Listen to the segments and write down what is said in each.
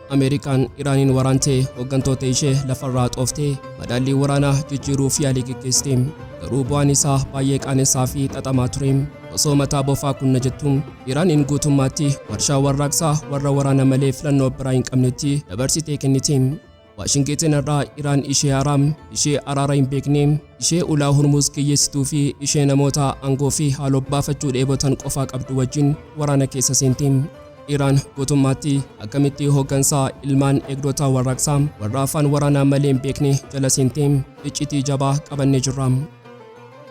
Ameerikaan Iiraaniin waraantee hooggantoota ishee lafarraa xooftee madaallii waraanaa jijjiiruuf yaalii gaggeessite. Garuu bu'aan isaa baay'ee qaanessaa fi xaxamaa ture. Osoo mataa bofaa kunna jettuun Iiraaniin guutummaatti warshaa warraaqsaa warra waraana malee filannoo biraa hin qabnetti dabarsitee kennite. Waashingten irraa Iraan ishee haaraam, ishee araara hin beekne, ishee ulaa Hormuz kiyyeessituu fi ishee namoota aangoo fi haaloo baafachuu dheebotan qofaa qabdu wajjin waraana keessa seente. Iraan guutummaatti akkamitti hooggansaa ilmaan eegdota warraaqsaa warra afaan waraanaa malee hin beekne jala seente iccitii jabaa qabannee jirra.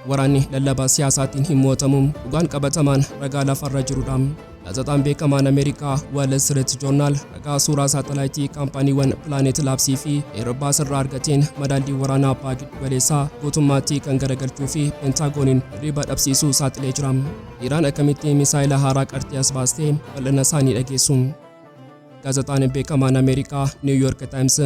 Waraanni lallabaa siyaasaatiin hin mootamu dhugaan qabatamaan ragaa lafarra jirudha. Gaazexaan beekamaan Ameerikaa Wall Street Journal ragaa suuraa saatalaayitii kaampaaniiwwan Planet Labs fi Airbus irraa argateen madaallii waraanaa abbaa giddu-galeessaa guutummaatti kan garagalchuu fi Pentiigooniin riba dhabsiisuu saaxilee jira. Iraan akkamitti Misaa'ela haaraa qarxii as baastee bal'ina isaanii dhageessu. Gaazexaan beekamaan Ameerikaa New York Times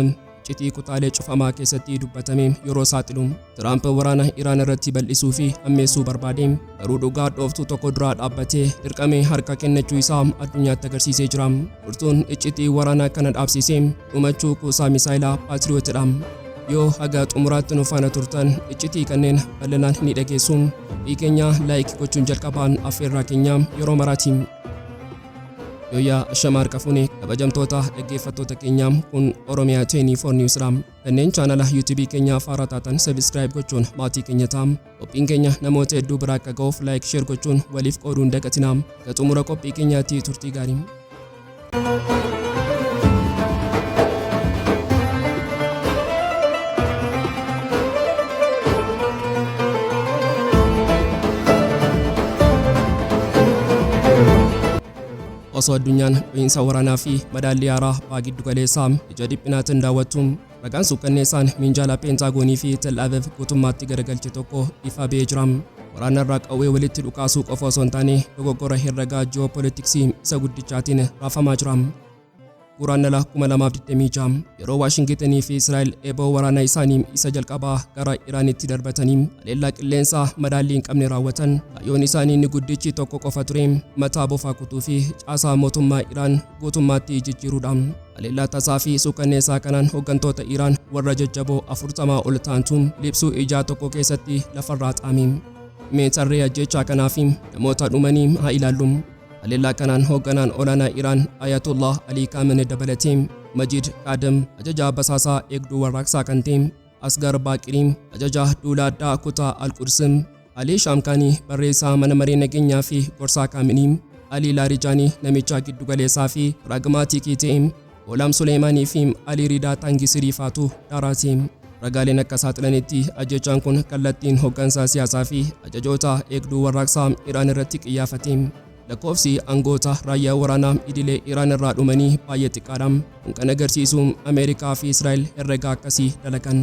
iccitii kutaalee cufamaa keessatti dubbatame yeroo saaxilu Tiraamp waraana Iraan irratti bal'isuu fi ammeessuu barbaade garuu dhugaa dhooftuu tokko duraa dhaabbatee dirqamee harka kennachuu isaa addunyaatti agarsiisee jira. Furtuun iccitii waraanaa kana dhaabsisee dhumachuu kuusaa Misaa'elaa Patriotidha. Yoo haga xumuraatti nu faana turtan iccitii kanneen bal'inaan ni dhageessu. Qophii keenya laayik gochuun jalqabaan affeerraa keenya yeroo maraati. Yoya Shamar Kafuni kabajamtoota dhaggeeffattoota keenya kun Oromia 24 Newsdha. Kanneen chaanala YouTube keenya Haaraa taatan subscribe gochuun maatii keenya ta'aa. Qophiin keenya namoota hedduu biraa akka ga'uuf like share gochuun waliif qooduun dagatinaa. Gara xumura qophii keenyaatti turtii gaarii. Osoo addunyaan dhu'iinsa waraanaa fi madaallii haaraa abbaa giddu-galeessaa ija dhiphinaatiin daawwattu ragaan suukkanneessaan minjaala Pentiigoonii fi Tel Aviv guutummaatti garagalche tokko ifa ba'ee jira. Waraanarraa qawwee walitti dhukaasuu qofa osoo hin taane dogoggora herregaa ji'oopolitiksii isa guddichaatiin raafamaa jira. Guraandhala 2026 yeroo Waashingten fi Israa'el eeboo waraana isaanii isa jalqabaa gara Iraanitti darbatanii haleellaa qilleensaa madaallii hin qabne raawwatan kaayyoon isaanii inni guddichi tokko qofa ture mataa bofaa kutuu fi caasaa mootummaa Iraan guutummaatti jijjiiruudha. Haleellaa tasaa fi suukkanneessaa kanaan hooggantoota Iraan warra jajjaboo 40 ol ta'antu libsuu ijaa tokko keessatti lafarraa xaame. Meetarree ajjechaa kanaaf namoota dhumanii haa ilaallu. Haleellaa kanaan hoogganaan olaanaa Iraan Ayatollah Ali Khamenei dabalatee Majid Kadam ajajaa basaasaa eegduu warraaqsaa kan ta'e Asgar Baaqirii ajajaa duula addaa kutaa Al-Qudsim Ali Shamkaanii barreessaa mana maree nageenyaa fi gorsaa Khamenei Ali Laarijaanii namicha giddu-galeessaa fi pragmaatikii ta'e Gholam Suleemaanii fi Ali Ridaa Taangisirii faatu daaraate. Ragaaleen akka saaxilanitti ajjechaan kun kallattiin hooggansaa siyaasaa fi ajajoota eegduu warraaqsaa Iraan irratti xiyyeeffate. Lakkoofsi aangoota raayyaa waraanaa idilee Iraan irraa dhumanii baay'ee xiqqaadha. Kun kan agarsiisu Ameerikaa fi Israa'el herregaa akkasii dalagan.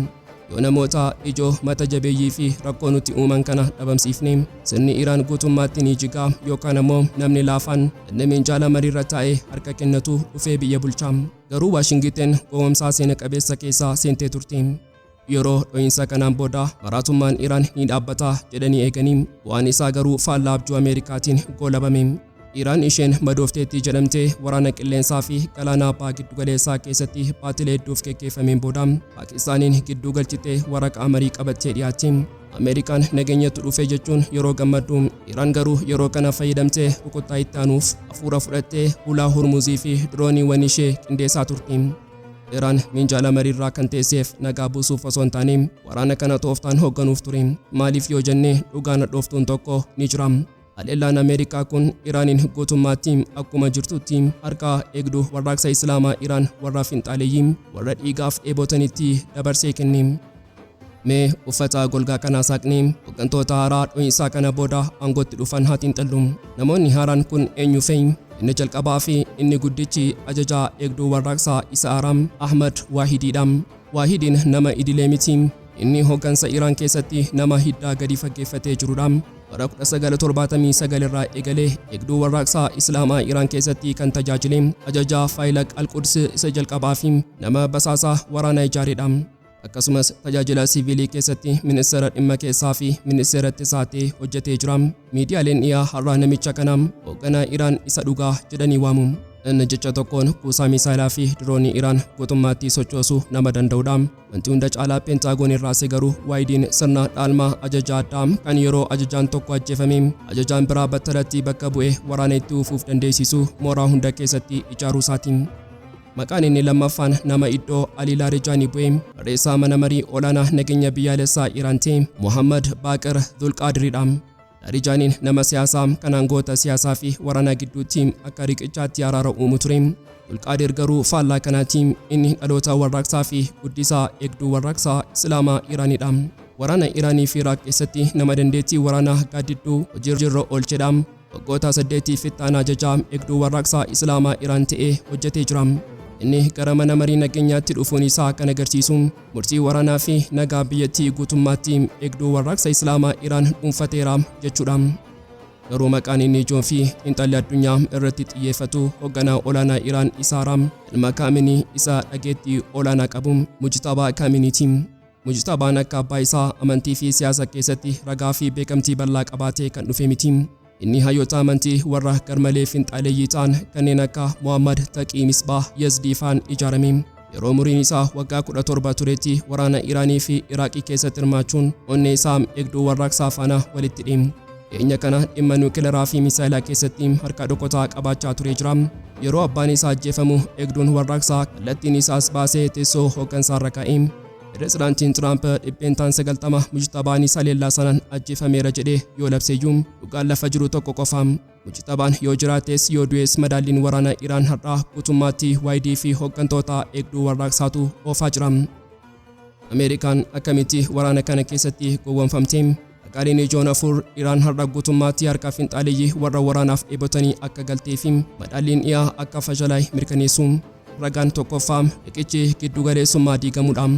Yoo namoota ijoo mata jabeeyyii fi rakkoo nuti uuman kana dhabamsiifne sirni Iraan guutummaatti ni jigaa yookaan ammoo namni laafaan inni minjaala mariirra taa'ee harka kennatu dhufee biyya bulcha. Garuu Waashingten gowwoomsaa seena qabeessa keessaa seentee turte. Yeroo dho'iinsa kanaan booda maraatummaan Iraan ni dhaabbata jedhanii eeganii bu'aan isaa garuu faallaa abjuu Ameerikaatiin goolabame. Iraan isheen madoofteetti jedhamtee waraana qilleensaa fi galaana abbaa giddu-galeessaa keessatti baatilee hedduuf gaggeeffameen booda Paakistaaniin gidduu galchitee waraqaa marii qabattee dhiyaatte. Ameerikaan nageenyatti dhufe jechuun yeroo gammaddu Iraan garuu yeroo kana fayyadamtee rukuttaa itti aanuuf hafuura fudhattee ulaa Hormuzii fi dirooniiwwan ishee qindeessaa turte. Iraan minjaala mariirraa kan teesseef nagaa buusuuf osoo hin taane waraana kana tooftaan hoogganuuf ture. Maaliif yoo jenne dhugaan dhooftuun tokko ni jira. Haleellaan Ameerikaa kun Iraaniin guutummaatti akkuma jirtutti harka eegduu warraaqsa Islaamaa Iraan warra finxaaleeyyii warra dhiigaaf dheebotanitti dabarsee kenne. Mee uffata golgaa kanaa saaqnee hooggantoota haaraa dho'iinsaa kana booda aangootti dhufan haa xiinxallu. Namoonni haaraan kun eenyu fa'i? Inni jalqabaa fi inni guddichi ajajaa eegduu warraaqsaa isa Aram Ahmad Waahidiidha. Waahidiin nama idilee miti. Inni hooggansa Iraan keessatti nama hiddaa gadi faggeeffatee jirudha. Bara 1979 irraa eegalee eegduu warraaqsaa Islaamaa Iraan keessatti kan tajaajile ajajaa Faayilaq Al-Quds isa jalqabaa fi nama basaasaa waraanaa ijaareedha. akkasumas tajaajila siviilii keessatti ministeera dhimma keessaa fi ministeera ittisaa ta'ee hojjetee jira. Miidiyaaleen dhiyaa Har'a namicha kanaa hoogganaa Iraan isa dhugaa jedhanii waamu. Inni jecha tokkoon kuusaa Misaa'elaa fi diroonii Iraan guutummaatti sochoosuu nama danda'udha. Wanti hunda caalaa Pentiigoon irraa garuu waayidiin sirna dhaalmaa ajajaa addaa kan yeroo ajajaan tokko ajjeefame ajajaan biraa battalatti bakka bu'ee waraana itti ufuuf dandeessisu mooraa hunda keessatti ijaaruu isaati. Maqaan inni lammaffaan nama iddoo Alii Laarijaanii bu'ee barreessaa mana marii olaanaa nageenya biyyaalessaa Iraan ta'e Muhammad Baaqir Zulqaadiriidha. Laarijaaniin nama siyaasaa kan aangoota siyaasaa fi waraana gidduutti akka riqichaatti araara uumu ture. Zulqaadir garuu faallaa kanaatiin inni dhaloota warraaqsaa fi guddisaa eegduu warraaqsaa Islaamaa Iraanidha. Waraana Iraanii fi Iraaq keessatti nama dandeettii waraanaa gaaddidduu hojiirra oolchedha. Waggoota 8 fixaanaa ajajaa eegduu warraaqsaa Islaamaa Iraan ta'ee hojjetee jira. Inni gara mana marii nageenyaatti dhufuun isaa kan agarsiisu murtii waraanaa fi nagaa biyyattii guutummaatti eegduu warraaqsa Islaamaa Iraan dhuunfateera jechuudha. Garuu maqaan inni ijoon fi xiinxalli addunyaa irratti xiyyeeffatu hoogganaa olaanaa Iraan Haaraa ilma Khamenei isa dhageettii olaanaa qabu Mujtabaa Khameneiti. Mujtabaan akka abbaa isaa amantii fi siyaasa keessatti ragaa fi beekamtii bal'aa qabaatee kan dhufe miti. Inni hayyoota amantii warra garmalee finxaaleeyyii ta'an kanneen akka Muhammad Taqii Misbaa Yazdiifaan ijaarame. Yeroo umuriin isaa waggaa 17 turetti waraana Iraanii fi Iraaqii keessatti hirmaachuun onnee isaa eegduu warraaqsaa faana walitti hidhe. Dhiyeenya kana dhimma nuukileeraa fi Misaa'ela keessatti harka dhokataa qabaachaa ture jira. Yeroo abbaan isaa ajjeefamu eegduun warraaqsaa kallattiin isaas baasee teessoo hooggansaarra kaa'e. Pireezidaantiin Tiraamp dhibbeentaan 90 Mujtabaan isa leellaa sanaan ajjeefameera jedhee yoo labseeyyuu dhugaan lafa jiru tokko qofa. Mujtabaan yoo jiraates yoo du'es madaalliin waraana Iraan har'aa guutummaatti waayidii fi hooggantoota eegduu warraaqsaatu oofaa jira. Ameerikaan akkamitti waraana kana keessatti gowwoomfamte? Haqaaleen ijoon afur Iraan har'a guutummaatti harka finxaaleeyyii warra waraanaaf eebotanii akka galtee fi madaalliin dhiyaa akka fashalaa'e mirkaneessu. Ragaan tokkoffaa riqichi giddu-galeessummaa diigamuudha.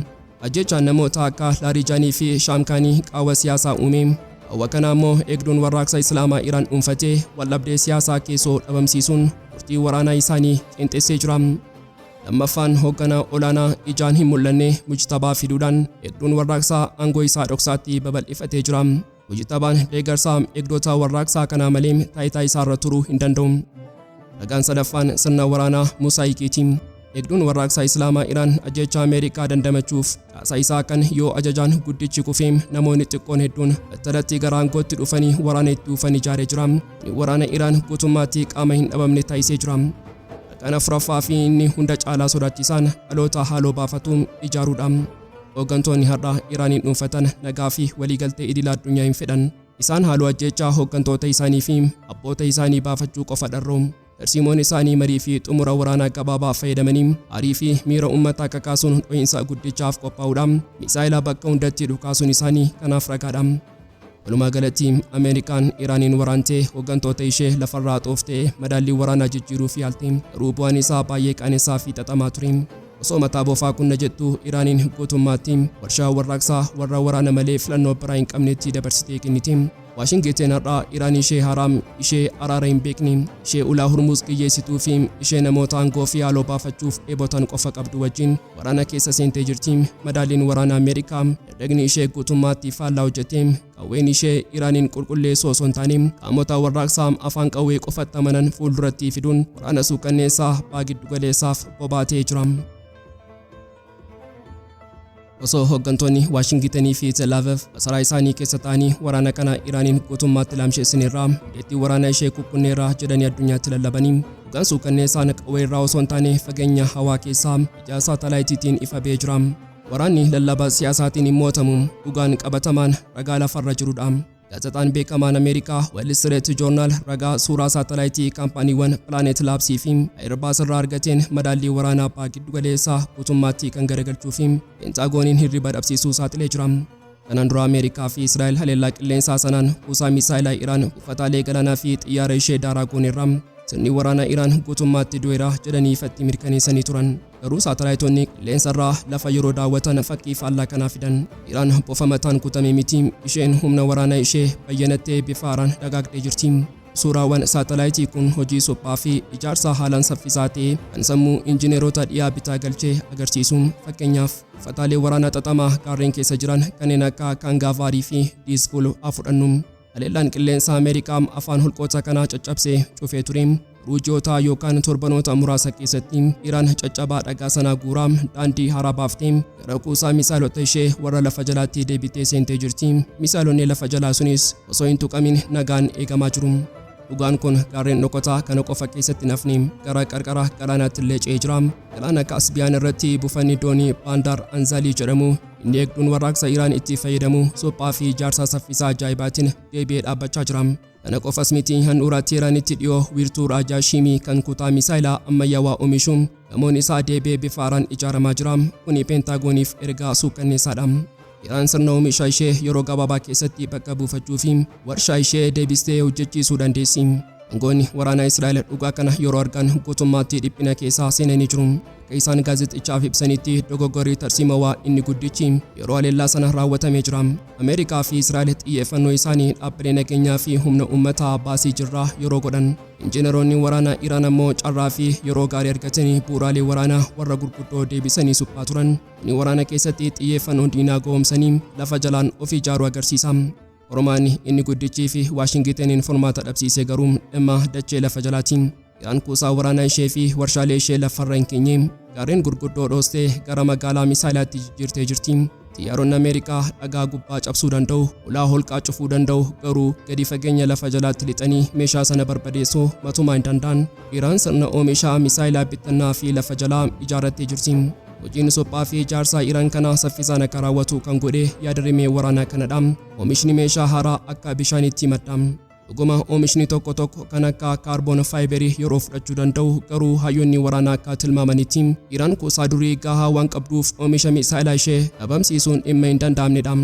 Ajjechaan namoota akka Laarijaanii fi Shaamkaanii qaawwa siyaasaa uume. Hawwa kana immoo eegduun warraaqsa Islaamaa Iraan dhuunfatee waldhabdee siyaasaa keessoo dhabamsiisuun murtii waraanaa isaanii qinxeessee jira. Lammaffaan hoogganaa olaanaa ijaan hin mul'anne Mujtabaa fiduudhaan eegduun warraaqsaa aangoo isaa dhoksaatti babal'ifatee jira. Mujtabaan deeggarsaa eegdota warraaqsaa kanaa malee taayitaa isaarra turuu hin danda'u. Ragaan sadaffaan sirna waraanaa Musaayikiiti. Eegduun warraaqsaa Islaamaa Iraan ajjecha Ameerikaa dandamachuuf caasaa isaa kan yoo ajajaan guddichi kufeem namoonni xiqqoon hedduun battalatti gara aangootti dhufanii waraana itti dhufan ijaaree jira. Waraana Iraan guutummaatti qaama hin dhabamne taasisee jira. Ragaan afuraffaa fi inni hunda caalaa sodaachisaan dhaloota haaloo baafatu ijaaruudha. Hooggantoonni har'a Iraaniin dhuunfatan nagaa fi waliigaltee idila addunyaa hin fedhan. Isaan haaloo ajjechaa hooggantoota isaanii fi abboota isaanii baafachuu qofa dharroo. Tarsiimoon isaanii marii fi xumura waraanaa gabaabaa fayyadamanii aarii fi miira uummataa kakaasuun dho'iinsa guddichaaf qophaa'uudha. Misaa'ela bakka hundatti dhukaasuun isaanii kanaaf ragaadha. Walumaa galatti Ameerikaan Iraaniin waraantee hooggantoota ishee lafarraa xooftee madaallii waraanaa jijjiiruuf yaalte. Garuu bu'aan isaa baay'ee qaanessaa fi xaxamaa ture. Osoo mataa boofaa kunna jettu Iraaniin guutummaatti warshaa warraaqsaa warra waraana malee filannoo biraa hin qabnetti dabarsitee kennite. Waashingten har'a Iraan ishee haraam ishee araara hin beekne ishee ulaa hurmuuz qiyyeessituu fi ishee namoota aangoo fi haaloo baafachuuf eebotan qofa qabdu wajjin waraana keessa seentee jirti. Madaalliin waraana Ameerikaa dagni ishee guutummaatti faallaa hojjetee qawween ishee Iraaniin qulqulleessuu osoo hin taane qaamota warraaqsaa afaan qawwee qofatti amanan fuulduratti fiduun waraana suukanneessaa bahaa giddu-galeessaaf bobaatee jira. Osoo hooggantoonni Waashingtenii fi Tel Aviv masaraa isaanii keessa ta'anii waraana kana Iraaniin guutummaatti laamsheessaniirra deettii waraana ishee kukkunneerra jedhanii addunyaatti lallabanii dhugaan suukanneessaan qawwee irraa osoo hin taane fageenya hawaa keessaa ija saatalaayitiitiin ifa ba'ee jira. Waraanni lallaba siyaasaatiin hin mootamu dhugaan qabatamaan ragaa lafarra jirudha. Gaazexaan beekamaan Ameerikaa Wall Street Journal ragaa suuraa saatalaayitii kaampaaniiwwan Planet Labs fi Airbus irraa argateen madaallii waraanaa bahaa giddu-galeessaa guutummaatti kan garagalchuu fi Pentaagoniin hirriba dhabsiisuu saaxilee jira. Kanaan dura Ameerikaa fi Israa'el haleellaa qilleensaa sanaan kuusaa Misaa'elaa Iraan buufataalee galaanaa fi xiyyaara ishee daaraa gooneerra. Sirni waraana Iraan guutummaatti du'eera jedhanii ifatti mirkaneessanii turan. Garuu saatalaayitoonni qilleensarraa lafa yeroo daawwatan fakkii faallaa kanaa fidan. Iraan bofa mataan kutamee miti isheen humna waraanaa ishee bayyanattee bifa haaraan dagaagdee jirti. suuraawwan saatalaayitii kun hojii suphaa fi ijaarsa haalaan saffisaa ta'e kan sammuu injineerota dhiyaa bitaa galchee agarsiisu. Fakkeenyaaf uffata waraanaa xaxamaa gaarreen keessa jiran kanneen akka kaangavaarii fi diiskuul fudhannu. Haleellaan qilleensa Ameerikaa afaan holqoota kanaa caccabsee cufee ture. Ruujoota yookaan torbanoota muraasa keessatti Iraan caccabaa dhagaa sanaa guuraa daandii haaraa baaftee gara kuusaa misaa'elota ishee warra lafa jalaatti deebitee seentee jirti. Misaa'elonni lafa jalaa sunis osoo hin tuqamin nagaan eegamaa jiru. Dhugaan kun gaarreen dhokotaa kana qofa keessatti nafni gara qarqara galaanaatti illee ce'ee jira. Galaana Kaspiyaan irratti buufanni doonii Baandar Anzaalii jedhamu inni eegduun warraaqsa Iraan itti fayyadamu suphaa fi ijaarsa saffisaa ajaa'ibaatiin deebi'ee dhaabbachaa jira. Kana qofas miti handhuura Teeraanitti dhiyoo wiirtuu Raajaashiimii kan kutaa misaa'ilaa ammayyaawaa oomishuun gamoon isaa deebi'ee bifa haaraan ijaaramaa jira. Kuni Pentaagoniif ergaa suukanneessaadha. Iraan sirna oomisha ishee yeroo gabaabaa keessatti bakka buufachuu fi warshaa ishee deebistee hojjechiisuu dandeessi. Aangoonni waraanaa Israa'el dhugaa kana yeroo argan guutummaatti dhiphina keessa seenanii jiru. Akka isaan gaazexechaaf ibsanitti dogoggorri tarsiimawaa inni guddichi yeroo haleellaa sana raawwatamee jira. Ameerikaa fi Israa'el xiyyeeffannoo isaanii dhaabbilee nageenyaa fi humna uummataa baasii jirraa yeroo godhan. Injineeronni waraanaa Iraan ammoo carraa fi yeroo gaarii argatanii bu'uuraalee waraanaa warra gurguddoo deebisanii suphaa turan. Inni waraana keessatti xiyyeeffannoo diinaa goomsanii lafa jalaan of ijaaruu agarsiisa. Oromaan inni guddichii fi Waashingitaniin furmaata dhabsiisee garuu dhimma dachee lafa jalaatiin. Iraan kuusaa waraanaa ishee fi warshaalee ishee lafarra hin keenye gaarreen gurguddoo dhoostee gara magaalaa Misaa'ilaatti jijjiirtee jirti. Xiyyaaronni Ameerikaa dhagaa gubbaa cabsuu danda'u, ulaa holqaa cufuu danda'u garuu gadi fageenya lafa jalaatti lixanii meeshaa sana barbadeessuu matumaa hin danda'an. Iraan sirna oomishaa misaa'ilaa bittannaa fi lafa jalaa ijaarrattee jirti. Hojiin suphaa fi ijaarsaa Iraan kana saffisaan akka raawwatu kan godhe yaadarimee waraanaa kanadha. Oomishni meeshaa haaraa akka bishaanitti madda. Dhuguma oomishni tokko tokko kan akka kaarboon faayibarii yeroo fudhachuu danda'u garuu hayyoonni waraanaa akka tilmaamanitti Iraan kuusaa durii gahaa waan qabduuf oomisha misaa'ilaa ishee dhabamsiisuun dhimma hin danda'amnedha.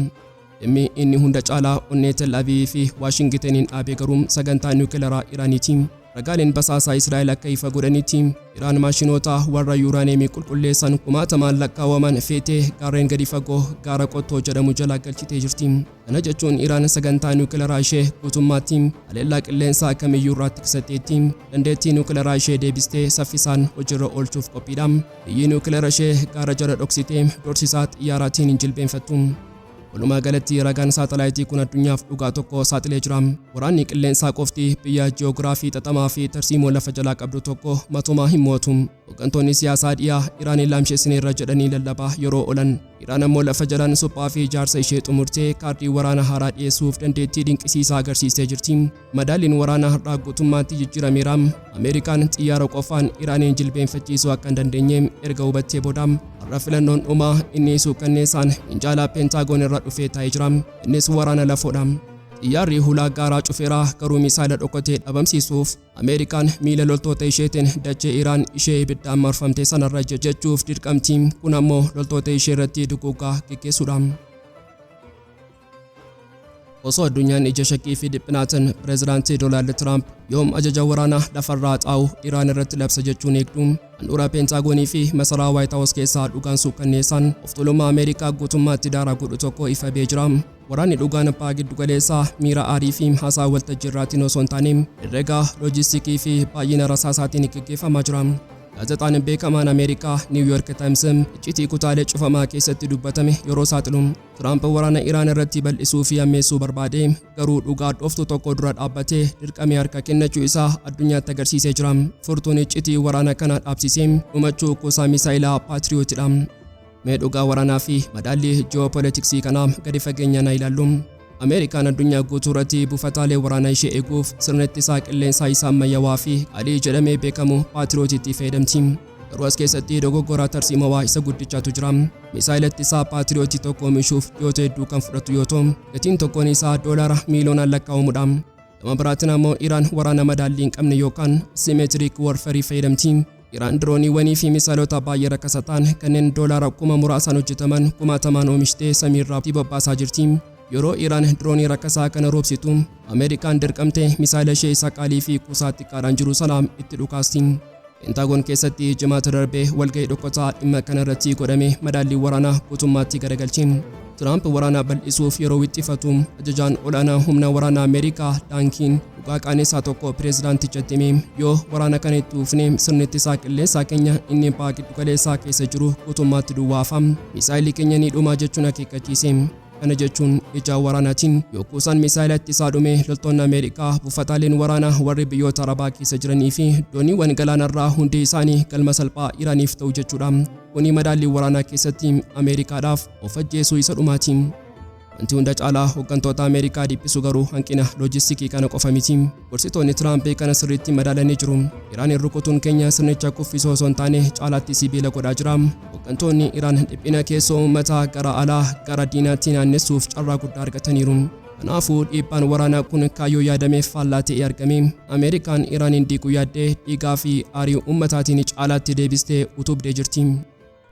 Dhimmi inni hunda caalaa onnee Tel Aviivii fi Waashingitaniin dhaabee garuu sagantaa niwukileeraa Iraaniiti. Ragaaleen basaasaa Israa'el akka ifa godhanitti Iraan maashinoota warra yuuraaniyeemii qulqulleessan kumaatamaan lakkaawwaman feetee gaarreen gadi fagoo gaara qottoo jedhamu jala galchitee jirti. Kana jechuun Iraan sagantaa niwukileeraa ishee guutummaatti haleellaa qilleensaa kamiyyuu irraa tiksateetti dandeettii niwukileeraa ishee deebistee saffisaan hojiirra oolchuuf qophiidha. Biyyi niwukileeraa ishee gaara jala dhoksitee doorsisaa xiyyaaraatiin hin jilbeenfattu. Walumaa galatti ragaan saatalaayitii kun addunyaaf dhugaa tokko saaxilee jira. Waraanni qilleensaa qofti biyya ji'oogiraafii xaxamaa fi tarsiimoo lafa jalaa qabdu tokko matumaa hin mo'atu. Hooggantoonni siyaasaa dhiyaa Iraan laamsheessineerra jedhanii lallabaa yeroo oolan. Iraan ammoo lafa jalaan suphaa fi ijaarsa ishee xumurtee kaardii waraana haaraa dhiyeessuuf dandeettii dinqisiisaa agarsiistee jirti. Madaalliin waraanaa har'aa guutummaatti jijjiirameera. Ameerikaan xiyyaara qofaan Iraaniin jilbeenfachiisuu akka hin dandeenye erga hubattee booda har'a filannoon dhumaa inni suukanneessaan minjaala Pentiigoon irra dhufee taa'ee jira. Innis waraana lafoodha. Xiyyaarri hulaa gaaraa cufeeraa garuu misaa'ila dhokatee dhabamsiisuuf Ameerikaan miila loltoota isheetiin dachee Iraan ishee ibiddaan marfamte sanarra jechuuf dirqamti. Kun ammoo loltoota ishee irratti duguuggaa geggeessuudha. Osoo addunyaan ija shakkii fi dhiphinaatiin pireezidaantii Doonaald Tiraamp yoom ajaja waraanaa lafarraa xaa'u Iraan irratti labsa jechuun eegdu. Handhuura Pentiigoonii fi masaraa Waayit Haawus keessaa dhugaan suukanneessaan of tuulummaa Ameerikaa guutummaatti daaraa godhu tokko ifa ba'ee jira. Waraanni dhugaan abbaa giddu-galeessaa miira aarii fi haasaa waltajjii irraatiin osoo hin taane herrega loojiistikii fi baay'ina rasaasaatiin gaggeeffamaa jira. Gaazexaan beekamaan Ameerikaa New York Times iccitii kutaalee cufamaa keessatti dubbatame yeroo saaxilu Tiraamp waraana Iraan irratti bal'isuu fi ammeessuu barbaade garuu dhugaa dhooftuu tokko dura dhaabbatee dirqamee harka kennachuu isaa addunyaatti agarsiisee jira. Furtuun iccitii waraana kana dhaabsisee dhumachuu kuusaa misaa'ilaa Patriotidha. Mee dhugaa waraanaa fi madaallii ji'oopolitiksii kanaa gadi fageenyaan ilaallu. Ameerikaan addunyaa guutuu irratti buufataalee waraanaa ishee eeguuf sirna ittisaa qilleensaa isaa ammayyaawaa fi qaalii jedhamee beekamu Patriotitti fayyadamti. Garuu as keessatti dogoggora tarsiimawaa isa guddichaatu jira. Misaa'ila ittisaa Patriotii tokko oomishuuf dhiyoota hedduu kan fudhatu yoo ta'u, gatiin tokkoon isaa doolaara miiliyoonaan lakkaa'amudha. Gama biraatiin ammoo Iraan waraana madaallii hin qabne yookaan simeetiriik warfarii fayyadamti. Iraan dirooniiwwanii fi misaa'ilota baay'ee rakkisaa ta'an kanneen doolaara kuma muraasaan hojjetaman kumaatamaan oomishtee samiirraa bobbaasaa jirti. Yeroo Iraan diroonii rakkisaa kana roobsitu, Ameerikaan dirqamtee misaa'ila ishee isa qaalii fi kuusaa xiqqaadhaan jiru sana itti dhukaasti. Pentiigoon keessatti jimaata darbee walgahii dhokkotaa dhimma kanarratti godhame madaallii waraanaa guutummaatti garagalchee. Trump waraana bal'isuuf yeroo wixxifatu ajajaan olaanaa humna waraanaa Ameerikaa Daankiin dhugaa qaanessaa tokko pireezidaantichatti hime yoo waraana kana itti fufne sirni ittisaa qilleensaa keenya inni bahaa giddu-galeessaa keessa jiru guutummaatti duwwaafa. Misaa'elli keenya ni dhuma jechuun akeekkachiise. Kana jechuun ija waraanaatiin yoo Kuusaan Misaa'ela ittisaa dhume loltoonni Ameerikaa buufataaleen waraanaa warri biyyoota Arabaa keessa jiranii fi dooniiwwan galaanarraa hundi isaanii galma salphaa Iraaniif ta'u jechuudha. Kuni madaallii waraanaa keessatti Ameerikaadhaaf of ajjeesuu isa dhumaati. Wanti hunda caalaa hooggantoota Ameerikaa dhiphisu garuu hanqina loojistiikii kana qofa miti. Gorsitoonni Tiraamp kana sirriitti madaalanii jiru. Iraan rukutuun keenya sirnicha kuffisuu osoo hin taane caalaatti sibiila godhaa jira. Hooggantoonni Iraan dhiphina keessoo uummataa gara alaa gara diinaatti naannessuuf carraa guddaa argataniiru. Kanaafuu dhiibbaan waraanaa kun kaayyoo yaadameef faallaa ta'ee argame. Ameerikaan Iraaniin diiguu yaaddee dhiigaa fi aarii uummataatiin caalaatti deebistee utubdee jirti.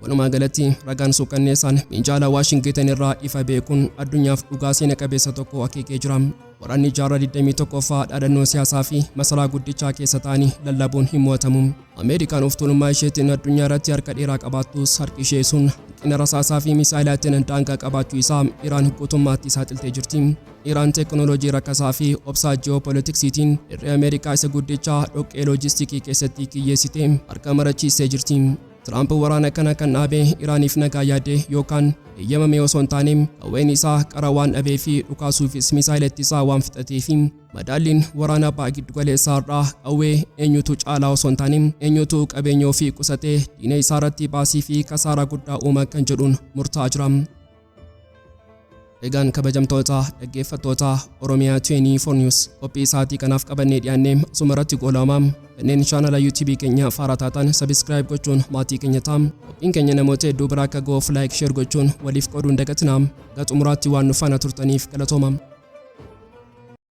Walumaa galatti ragaan suukanneessaan minjaala Waashingtan irraa ifa beekuun addunyaaf dhugaa seena qabeessa tokko akeekee jira. Waraanni jaarraa 21ffaa dhaadannoo siyaasaa fi masaraa guddichaa keessa ta'anii lallabuun hin mo'atamu. Ameerikaan of tuulummaa isheetiin addunyaa irratti harka dheeraa qabaattus harki ishee sun hanqina rasaasaa fi misaa'ilaatiin daangaa qabaachuu isaa Iraan guutummaatti saaxiltee jirti. Iraan teekinooloojii rakkasaa fi obsaa ji'oopolitiksiitiin dirree Ameerikaa isa guddichaa dhoqqee loojistiikii keessatti kiyyeessitee harka marachiistee jirti. Trump waraana kana kan dhaabe Iraaniif nagaa yaade yookaan eeyyamame osoo hin taane qawween isaa qara waan dhabee fi dhukaasuufis misaa'ila ittisaa waan fixateef madaalliin waraana bahaa giddu-galeessaa irraa qawwee eenyutu caalaa osoo hin taane eenyutu qabeenya ofii qusatee diina isaa irratti baasii fi kasaaraa guddaa uuma kan jedhuun murtaa'aa jira. Egaan kabajamtoota dhaggeeffattoota Oromiyaa 24 News qophii isaatii kanaaf qabannee dhiyaannee asuma irratti goolamaa. Kanneen chaanala YouTube keenya haaraa taatan subscribe gochuun maatii keenya ta'aa. Qophiin keenya namoota hedduu biraa akka ga'uuf like share gochuun waliif qooduu hin dagatinaa. Gara xumuraatti waan nu faana turtaniif galatoomaa.